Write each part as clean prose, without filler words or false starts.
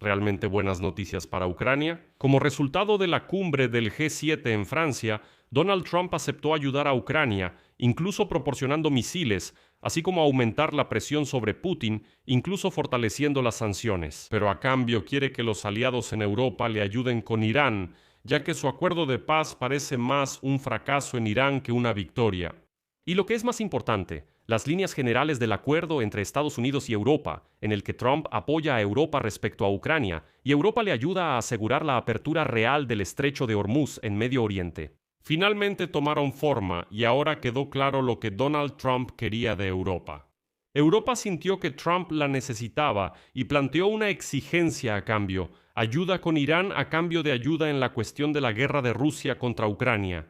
realmente buenas noticias para Ucrania. Como resultado de la cumbre del G7 en Francia, Donald Trump aceptó ayudar a Ucrania, incluso proporcionando misiles, así como aumentar la presión sobre Putin, incluso fortaleciendo las sanciones. Pero a cambio quiere que los aliados en Europa le ayuden con Irán, ya que su acuerdo de paz parece más un fracaso en Irán que una victoria. Y lo que es más importante, las líneas generales del acuerdo entre Estados Unidos y Europa, en el que Trump apoya a Europa respecto a Ucrania, y Europa le ayuda a asegurar la apertura real del estrecho de Hormuz en Medio Oriente. Finalmente tomaron forma y ahora quedó claro lo que Donald Trump quería de Europa. Europa sintió que Trump la necesitaba y planteó una exigencia a cambio, ayuda con Irán a cambio de ayuda en la cuestión de la guerra de Rusia contra Ucrania.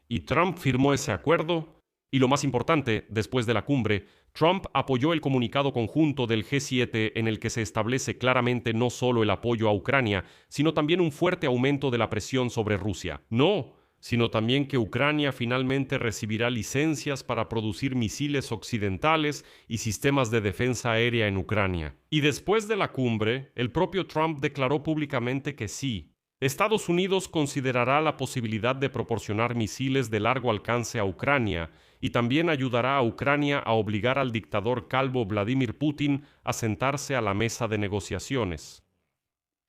Y Trump firmó ese acuerdo. Y lo más importante, después de la cumbre, Trump apoyó el comunicado conjunto del G7 en el que se establece claramente no solo el apoyo a Ucrania, sino también un fuerte aumento de la presión sobre Rusia. No, sino también que Ucrania finalmente recibirá licencias para producir misiles occidentales y sistemas de defensa aérea en Ucrania. Y después de la cumbre, el propio Trump declaró públicamente que sí, Estados Unidos considerará la posibilidad de proporcionar misiles de largo alcance a Ucrania y también ayudará a Ucrania a obligar al dictador calvo Vladimir Putin a sentarse a la mesa de negociaciones.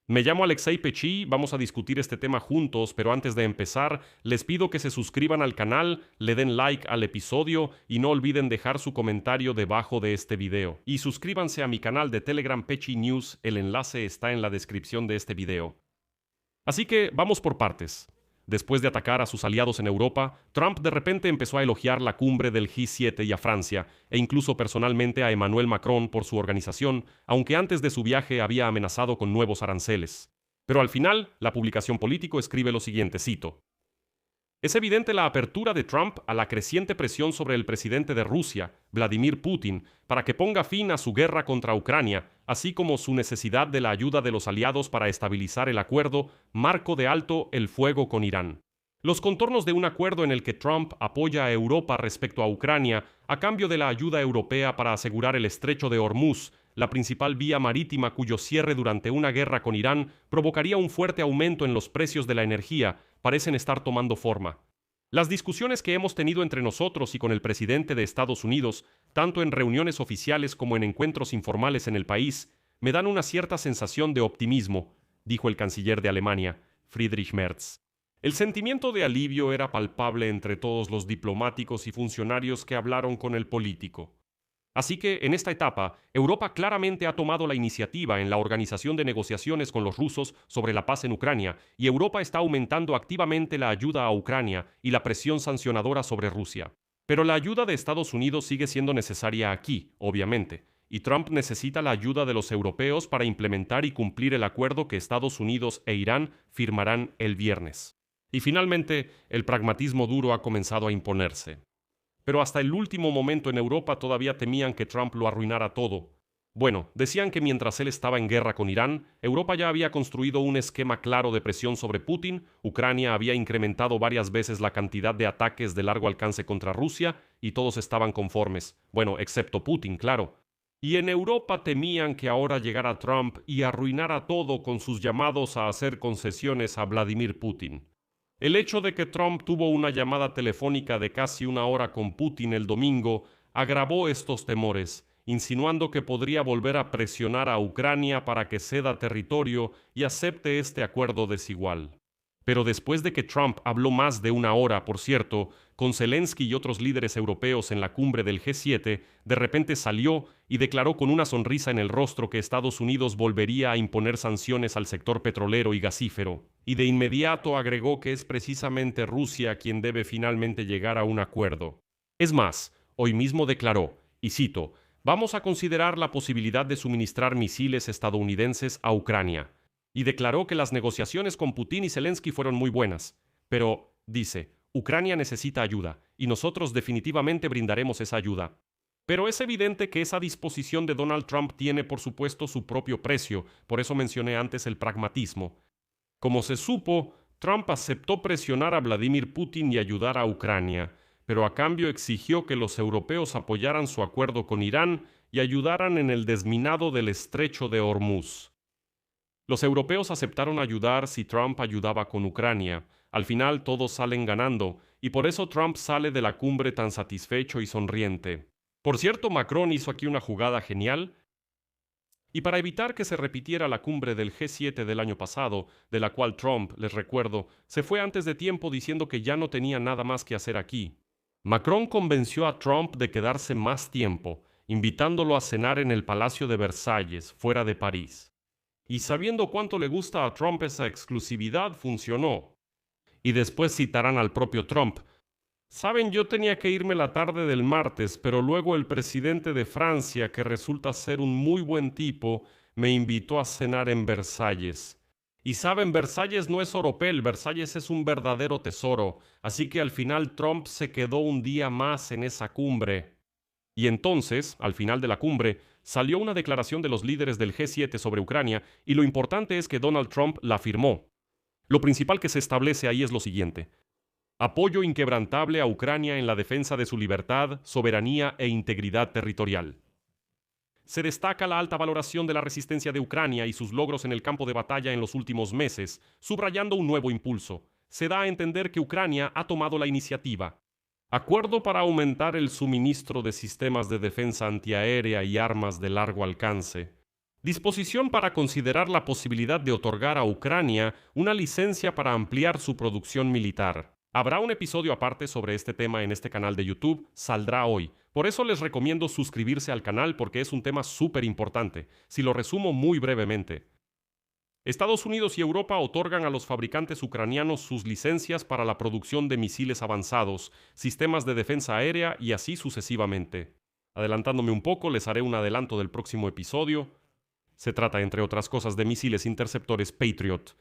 Me llamo Alexei Pechi, vamos a discutir este tema juntos, pero antes de empezar, les pido que se suscriban al canal, le den like al episodio y no olviden dejar su comentario debajo de este video. Y suscríbanse a mi canal de Telegram Pechi News, el enlace está en la descripción de este video. Así que vamos por partes. Después de atacar a sus aliados en Europa, Trump de repente empezó a elogiar la cumbre del G7 y a Francia, e incluso personalmente a Emmanuel Macron por su organización, aunque antes de su viaje había amenazado con nuevos aranceles. Pero al final, la publicación Político escribe lo siguiente, cito: es evidente la apertura de Trump a la creciente presión sobre el presidente de Rusia, Vladimir Putin, para que ponga fin a su guerra contra Ucrania, así como su necesidad de la ayuda de los aliados para estabilizar el acuerdo marco de alto el fuego con Irán. Los contornos de un acuerdo en el que Trump apoya a Europa respecto a Ucrania a cambio de la ayuda europea para asegurar el estrecho de Hormuz, la principal vía marítima cuyo cierre durante una guerra con Irán provocaría un fuerte aumento en los precios de la energía, parecen estar tomando forma. Las discusiones que hemos tenido entre nosotros y con el presidente de Estados Unidos, tanto en reuniones oficiales como en encuentros informales en el país, me dan una cierta sensación de optimismo, dijo el canciller de Alemania, Friedrich Merz. El sentimiento de alivio era palpable entre todos los diplomáticos y funcionarios que hablaron con el político. Así que, en esta etapa, Europa claramente ha tomado la iniciativa en la organización de negociaciones con los rusos sobre la paz en Ucrania, y Europa está aumentando activamente la ayuda a Ucrania y la presión sancionadora sobre Rusia. Pero la ayuda de Estados Unidos sigue siendo necesaria aquí, obviamente, y Trump necesita la ayuda de los europeos para implementar y cumplir el acuerdo que Estados Unidos e Irán firmarán el viernes. Y finalmente, el pragmatismo duro ha comenzado a imponerse. Pero hasta el último momento en Europa todavía temían que Trump lo arruinara todo. Bueno, decían que mientras él estaba en guerra con Irán, Europa ya había construido un esquema claro de presión sobre Putin, Ucrania había incrementado varias veces la cantidad de ataques de largo alcance contra Rusia y todos estaban conformes. Bueno, excepto Putin, claro. Y en Europa temían que ahora llegara Trump y arruinara todo con sus llamados a hacer concesiones a Vladimir Putin. El hecho de que Trump tuvo una llamada telefónica de casi una hora con Putin el domingo agravó estos temores, insinuando que podría volver a presionar a Ucrania para que ceda territorio y acepte este acuerdo desigual. Pero después de que Trump habló más de una hora, por cierto, con Zelensky y otros líderes europeos en la cumbre del G7, de repente salió y declaró con una sonrisa en el rostro que Estados Unidos volvería a imponer sanciones al sector petrolero y gasífero. Y de inmediato agregó que es precisamente Rusia quien debe finalmente llegar a un acuerdo. Es más, hoy mismo declaró, y cito, «Vamos a considerar la posibilidad de suministrar misiles estadounidenses a Ucrania». Y declaró que las negociaciones con Putin y Zelensky fueron muy buenas. Pero, dice, Ucrania necesita ayuda, y nosotros definitivamente brindaremos esa ayuda. Pero es evidente que esa disposición de Donald Trump tiene, por supuesto, su propio precio, por eso mencioné antes el pragmatismo. Como se supo, Trump aceptó presionar a Vladimir Putin y ayudar a Ucrania, pero a cambio exigió que los europeos apoyaran su acuerdo con Irán y ayudaran en el desminado del estrecho de Hormuz. Los europeos aceptaron ayudar si Trump ayudaba con Ucrania. Al final todos salen ganando, y por eso Trump sale de la cumbre tan satisfecho y sonriente. Por cierto, Macron hizo aquí una jugada genial, y para evitar que se repitiera la cumbre del G7 del año pasado, de la cual Trump, les recuerdo, se fue antes de tiempo diciendo que ya no tenía nada más que hacer aquí. Macron convenció a Trump de quedarse más tiempo, invitándolo a cenar en el Palacio de Versalles, fuera de París. Y sabiendo cuánto le gusta a Trump esa exclusividad, funcionó. Y después citarán al propio Trump. Saben, yo tenía que irme la tarde del martes, pero luego el presidente de Francia, que resulta ser un muy buen tipo, me invitó a cenar en Versalles. Y saben, Versalles no es oropel, Versalles es un verdadero tesoro, así que al final Trump se quedó un día más en esa cumbre. Y entonces, al final de la cumbre, salió una declaración de los líderes del G7 sobre Ucrania, y lo importante es que Donald Trump la firmó. Lo principal que se establece ahí es lo siguiente: apoyo inquebrantable a Ucrania en la defensa de su libertad, soberanía e integridad territorial. Se destaca la alta valoración de la resistencia de Ucrania y sus logros en el campo de batalla en los últimos meses, subrayando un nuevo impulso. Se da a entender que Ucrania ha tomado la iniciativa. Acuerdo para aumentar el suministro de sistemas de defensa antiaérea y armas de largo alcance. Disposición para considerar la posibilidad de otorgar a Ucrania una licencia para ampliar su producción militar. Habrá un episodio aparte sobre este tema en este canal de YouTube, saldrá hoy. Por eso les recomiendo suscribirse al canal porque es un tema súper importante. Si lo resumo muy brevemente. Estados Unidos y Europa otorgan a los fabricantes ucranianos sus licencias para la producción de misiles avanzados, sistemas de defensa aérea y así sucesivamente. Adelantándome un poco, les haré un adelanto del próximo episodio. Se trata, entre otras cosas, de misiles interceptores Patriot.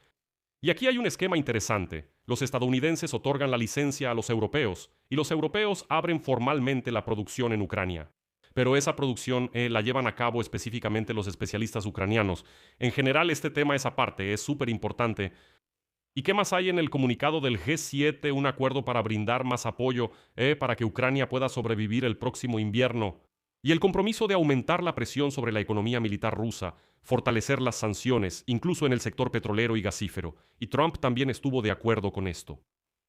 Y aquí hay un esquema interesante. Los estadounidenses otorgan la licencia a los europeos, y los europeos abren formalmente la producción en Ucrania. Pero esa producción la llevan a cabo específicamente los especialistas ucranianos. En general, este tema es aparte, es súper importante. ¿Y qué más hay en el comunicado del G7? Un acuerdo para brindar más apoyo para que Ucrania pueda sobrevivir el próximo invierno. Y el compromiso de aumentar la presión sobre la economía militar rusa, fortalecer las sanciones, incluso en el sector petrolero y gasífero. Y Trump también estuvo de acuerdo con esto.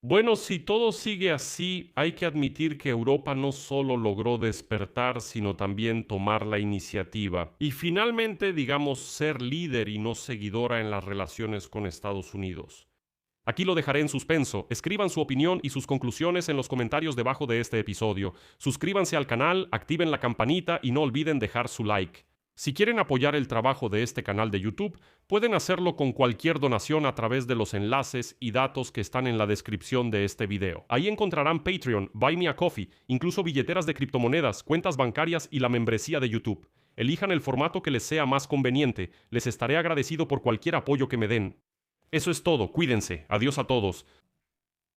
Bueno, si todo sigue así, hay que admitir que Europa no solo logró despertar, sino también tomar la iniciativa. Y finalmente, digamos, ser líder y no seguidora en las relaciones con Estados Unidos. Aquí lo dejaré en suspenso. Escriban su opinión y sus conclusiones en los comentarios debajo de este episodio. Suscríbanse al canal, activen la campanita y no olviden dejar su like. Si quieren apoyar el trabajo de este canal de YouTube, pueden hacerlo con cualquier donación a través de los enlaces y datos que están en la descripción de este video. Ahí encontrarán Patreon, Buy Me a Coffee, incluso billeteras de criptomonedas, cuentas bancarias y la membresía de YouTube. Elijan el formato que les sea más conveniente. Les estaré agradecido por cualquier apoyo que me den. Eso es todo, cuídense. Adiós a todos.